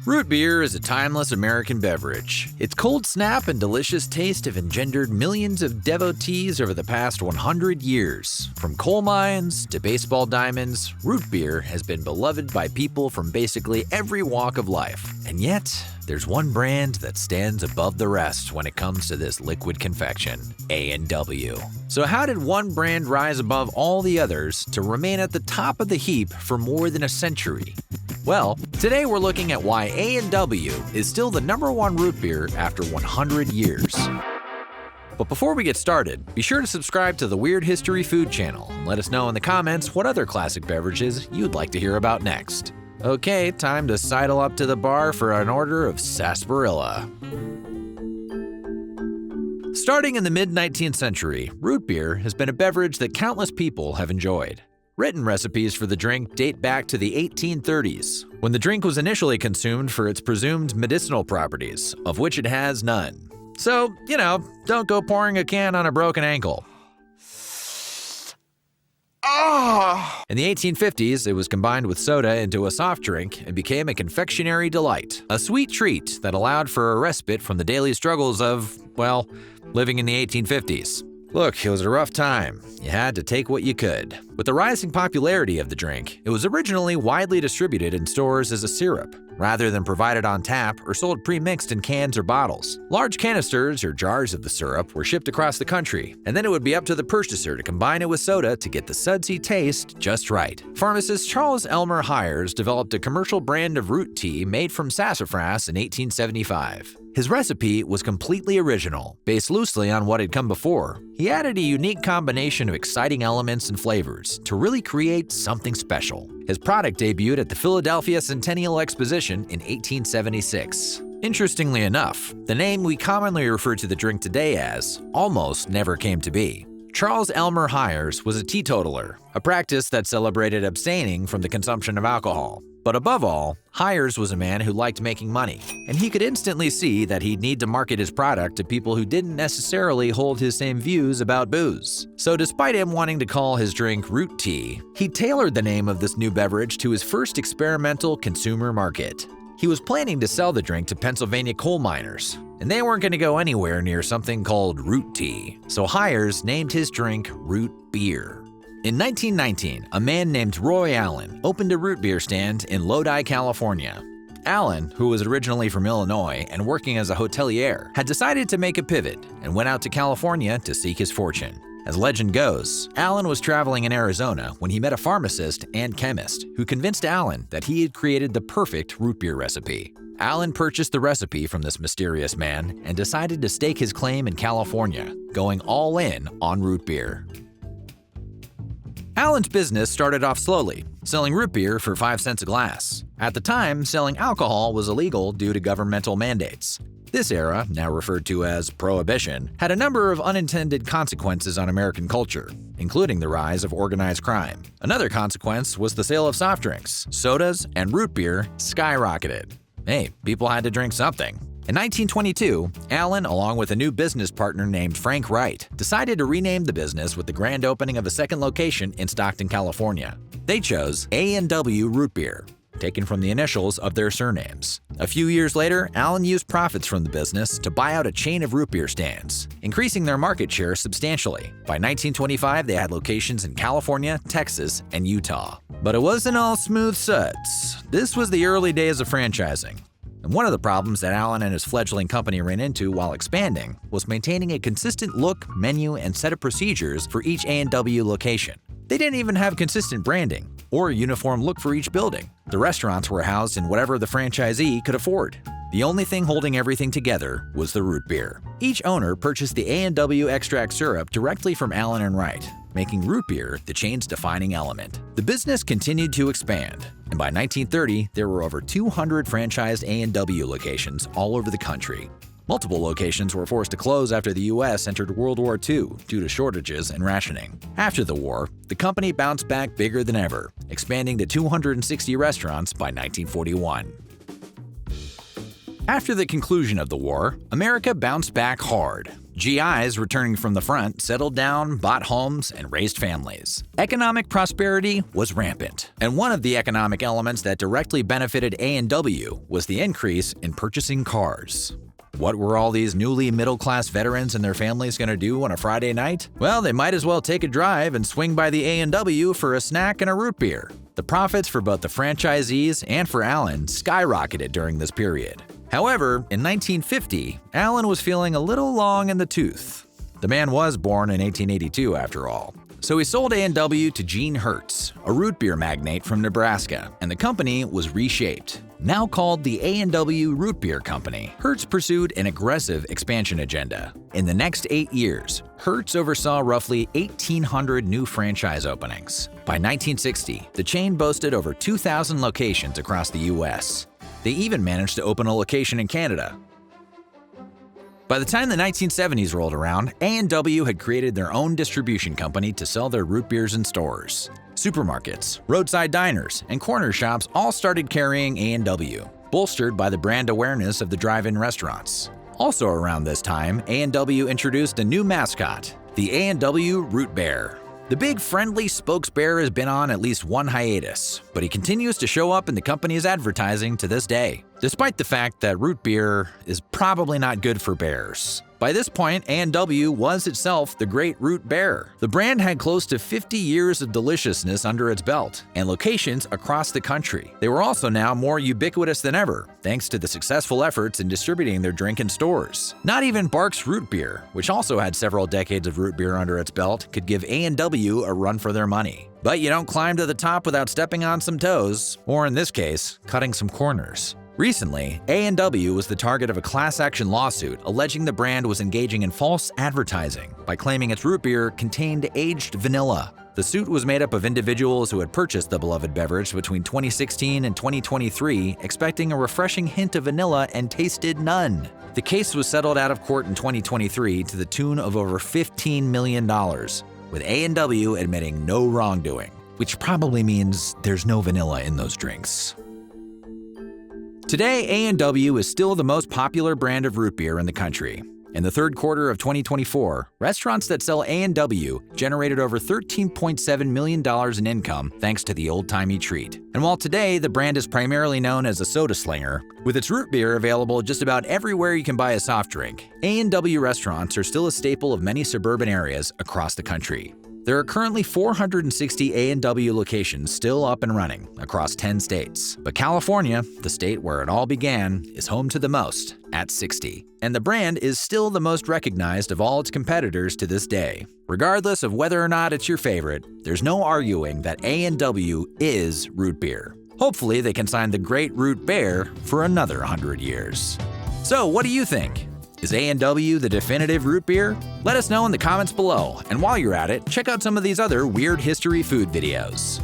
Root beer is a timeless American beverage. Its cold snap and delicious taste have engendered millions of devotees over the past 100 years. From coal mines to baseball diamonds, root beer has been beloved by people from basically every walk of life. And yet, there's one brand that stands above the rest when it comes to this liquid confection, A&W. So how did one brand rise above all the others to remain at the top of the heap for more than a century? Well, today we're looking at why A&W is still the #1 root beer after 100 years. But before we get started, be sure to subscribe to the Weird History Food channel and let us know in the comments what other classic beverages you'd like to hear about next. Okay, time to sidle up to the bar for an order of sarsaparilla. Starting in the mid-19th century, root beer has been a beverage that countless people have enjoyed. Written recipes for the drink date back to the 1830s, when the drink was initially consumed for its presumed medicinal properties, of which it has none. So, don't go pouring a can on a broken ankle. In the 1850s, it was combined with soda into a soft drink and became a confectionery delight, a sweet treat that allowed for a respite from the daily struggles of, living in the 1850s. Look, it was a rough time. You had to take what you could. With the rising popularity of the drink, it was originally widely distributed in stores as a syrup, rather than provided on tap or sold pre-mixed in cans or bottles. Large canisters or jars of the syrup were shipped across the country, and then it would be up to the purchaser to combine it with soda to get the sudsy taste just right. Pharmacist Charles Elmer Hyers developed a commercial brand of root tea made from sassafras in 1875. His recipe was completely original, based loosely on what had come before. He added a unique combination of exciting elements and flavors to really create something special. His product debuted at the Philadelphia Centennial Exposition in 1876. Interestingly enough, the name we commonly refer to the drink today as almost never came to be. Charles Elmer Hyers was a teetotaler, a practice that celebrated abstaining from the consumption of alcohol. But above all, Hyers was a man who liked making money, and he could instantly see that he'd need to market his product to people who didn't necessarily hold his same views about booze. So despite him wanting to call his drink root tea, he tailored the name of this new beverage to his first experimental consumer market. He was planning to sell the drink to Pennsylvania coal miners, and they weren't going to go anywhere near something called root tea. So Hyers named his drink root beer. In 1919, a man named Roy Allen opened a root beer stand in Lodi, California. Allen, who was originally from Illinois and working as a hotelier, had decided to make a pivot and went out to California to seek his fortune. As legend goes, Allen was traveling in Arizona when he met a pharmacist and chemist who convinced Allen that he had created the perfect root beer recipe. Allen purchased the recipe from this mysterious man and decided to stake his claim in California, going all in on root beer. Allen's business started off slowly, selling root beer for 5 cents a glass. At the time, selling alcohol was illegal due to governmental mandates. This era, now referred to as Prohibition, had a number of unintended consequences on American culture, including the rise of organized crime. Another consequence was the sale of soft drinks, sodas, and root beer skyrocketed. Hey, people had to drink something. In 1922, Allen, along with a new business partner named Frank Wright, decided to rename the business with the grand opening of a second location in Stockton, California. They chose A&W Root Beer, taken from the initials of their surnames. A few years later, Allen used profits from the business to buy out a chain of root beer stands, increasing their market share substantially. By 1925, they had locations in California, Texas, and Utah. But it wasn't all smooth suds. This was the early days of franchising. And one of the problems that Allen and his fledgling company ran into while expanding was maintaining a consistent look, menu, and set of procedures for each A&W location. They didn't even have consistent branding or a uniform look for each building. The restaurants were housed in whatever the franchisee could afford. The only thing holding everything together was the root beer. Each owner purchased the A&W extract syrup directly from Allen and Wright, making root beer the chain's defining element. The business continued to expand, and by 1930, there were over 200 franchised A&W locations all over the country. Multiple locations were forced to close after the U.S. entered World War II due to shortages and rationing. After the war, the company bounced back bigger than ever, expanding to 260 restaurants by 1941. After the conclusion of the war, America bounced back hard. GIs returning from the front settled down, bought homes, and raised families. Economic prosperity was rampant, and one of the economic elements that directly benefited A&W was the increase in purchasing cars. What were all these newly middle-class veterans and their families going to do on a Friday night? Well, they might as well take a drive and swing by the A&W for a snack and a root beer. The profits for both the franchisees and for Allen skyrocketed during this period. However, in 1950, Allen was feeling a little long in the tooth. The man was born in 1882 after all. So he sold A&W to Gene Hertz, a root beer magnate from Nebraska, and the company was reshaped. Now called the A&W Root Beer Company, Hertz pursued an aggressive expansion agenda. In the next 8 years, Hertz oversaw roughly 1,800 new franchise openings. By 1960, the chain boasted over 2,000 locations across the U.S. They even managed to open a location in Canada. By the time the 1970s rolled around, A&W had created their own distribution company to sell their root beers in stores. Supermarkets, roadside diners, and corner shops all started carrying A&W, bolstered by the brand awareness of the drive-in restaurants. Also around this time, A&W introduced a new mascot, the A&W Root Bear. The big friendly spokesbear has been on at least one hiatus, but he continues to show up in the company's advertising to this day, despite the fact that root beer is probably not good for bears. By this point, A&W was itself the Great Root Bear. The brand had close to 50 years of deliciousness under its belt and locations across the country. They were also now more ubiquitous than ever, thanks to the successful efforts in distributing their drink in stores. Not even Barq's Root Beer, which also had several decades of root beer under its belt, could give A&W a run for their money. But you don't climb to the top without stepping on some toes, or in this case, cutting some corners. Recently, A&W was the target of a class action lawsuit alleging the brand was engaging in false advertising by claiming its root beer contained aged vanilla. The suit was made up of individuals who had purchased the beloved beverage between 2016 and 2023, expecting a refreshing hint of vanilla and tasted none. The case was settled out of court in 2023 to the tune of over $15 million, with A&W admitting no wrongdoing, which probably means there's no vanilla in those drinks. Today, A&W is still the most popular brand of root beer in the country. In the third quarter of 2024, restaurants that sell A&W generated over $13.7 million in income thanks to the old-timey treat. And while today the brand is primarily known as a soda slinger, with its root beer available just about everywhere you can buy a soft drink, A&W restaurants are still a staple of many suburban areas across the country. There are currently 460 A&W locations still up and running across 10 states. But California, the state where it all began, is home to the most, at 60. And the brand is still the most recognized of all its competitors to this day. Regardless of whether or not it's your favorite, there's no arguing that A&W is root beer. Hopefully they can sign the Great Root Bear for another 100 years. So what do you think? Is A&W the definitive root beer? Let us know in the comments below, and while you're at it, check out some of these other weird history food videos.